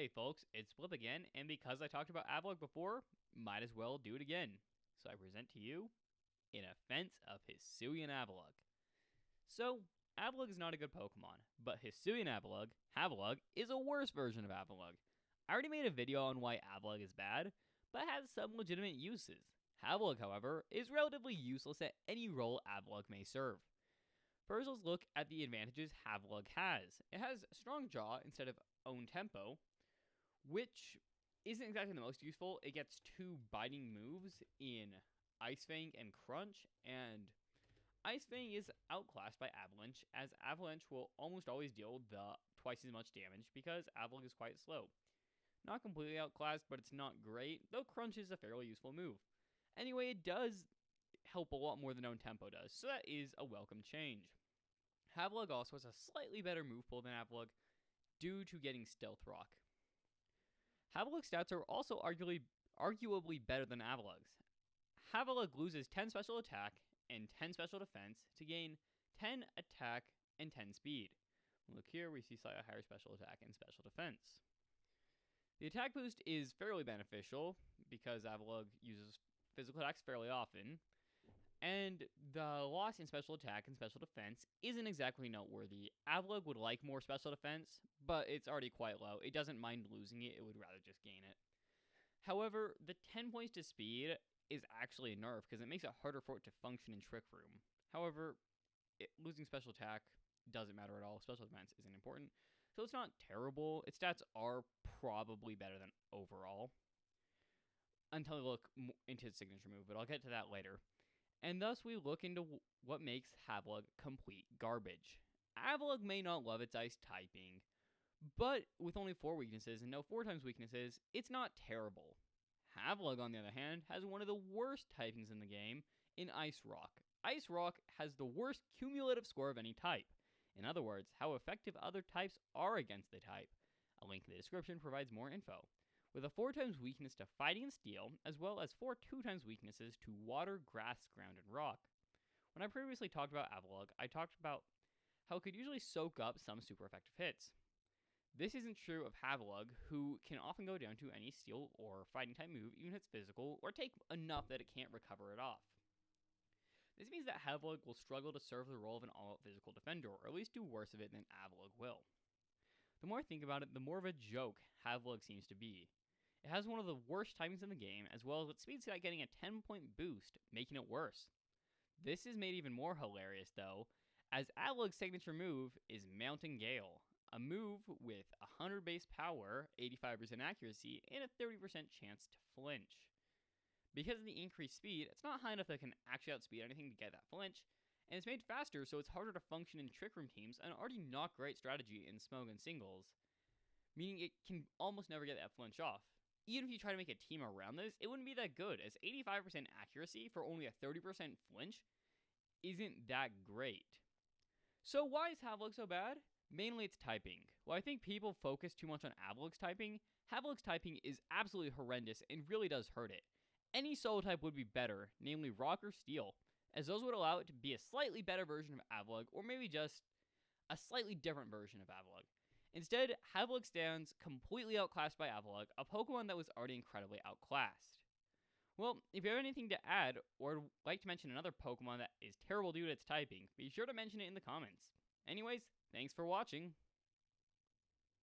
Hey folks, it's Flip again, and because I talked about Avalugg before, might as well do it again. So I present to you an Offense of Hisuian-Avalugg. So, Avalugg is not a good Pokemon, but Hisuian-Avalugg is a worse version of Avalugg. I already made a video on why Avalugg is bad, but has some legitimate uses. Avalugg, however, is relatively useless at any role Avalugg may serve. First, let's look at the advantages Avalugg has. It has strong jaw instead of own tempo, which isn't exactly the most useful. It gets two biting moves in Ice Fang and Crunch, and Ice Fang is outclassed by Avalanche, as Avalanche will almost always deal the twice as much damage because Avalugg is quite slow. Not completely outclassed, but it's not great, though Crunch is a fairly useful move. Anyway, it does help a lot more than own tempo does, so that is a welcome change. Avalugg also has a slightly better move pool than Avalugg due to getting Stealth Rock. Avalugg's stats are also arguably better than Avalugg's. Avalugg loses 10 special attack and 10 special defense to gain 10 attack and 10 speed. Look here, we see slightly higher special attack and special defense. The attack boost is fairly beneficial because Avalugg uses physical attacks fairly often, and the loss in special attack and special defense isn't exactly noteworthy. Avalugg would like more special defense, but it's already quite low. It doesn't mind losing it, it would rather just gain it. However, the 10 points to speed is actually a nerf because it makes it harder for it to function in Trick Room. However, losing special attack doesn't matter at all. Special defense isn't important, so it's not terrible. Its stats are probably better than overall, until I look into its signature move, but I'll get to that later. And thus we look into what makes Avalugg complete garbage. Avalugg may not love its ice typing, but with only 4 weaknesses and no 4 times weaknesses, it's not terrible. Avalugg, on the other hand, has one of the worst typings in the game in Ice Rock. Ice Rock has the worst cumulative score of any type. In other words, how effective other types are against the type. A link in the description provides more info. With a 4 times weakness to fighting and steel, as well as 4 2 times weaknesses to water, grass, ground, and rock. When I previously talked about Avalugg, I talked about how it could usually soak up some super effective hits. This isn't true of Avalugg, who can often go down to any steel or fighting type move, even if it's physical, or take enough that it can't recover it off. This means that Avalugg will struggle to serve the role of an all-out physical defender, or at least do worse of it than Avalugg will. The more I think about it, the more of a joke Avalugg seems to be. It has one of the worst timings in the game, as well as its speed stat getting a 10-point boost, making it worse. This is made even more hilarious, though, as Avalugg's signature move is Mountain Gale, a move with 100 base power, 85% accuracy, and a 30% chance to flinch. Because of the increased speed, it's not high enough that it can actually outspeed anything to get that flinch, and it's made faster so it's harder to function in Trick Room teams, an already not great strategy in Smoke and Singles, meaning it can almost never get that flinch off. Even if you try to make a team around this, it wouldn't be that good, as 85% accuracy for only a 30% flinch isn't that great. So why is Avalugg so bad? Mainly its typing. While I think people focus too much on Avalugg's typing is absolutely horrendous and really does hurt it. Any solo type would be better, namely Rock or Steel, as those would allow it to be a slightly better version of Avalugg, or maybe just a slightly different version of Avalugg. Instead, Avalugg stands completely outclassed by Avalugg, a Pokemon that was already incredibly outclassed. Well, if you have anything to add, or like to mention another Pokemon that is terrible due to its typing, be sure to mention it in the comments. Anyways, thanks for watching.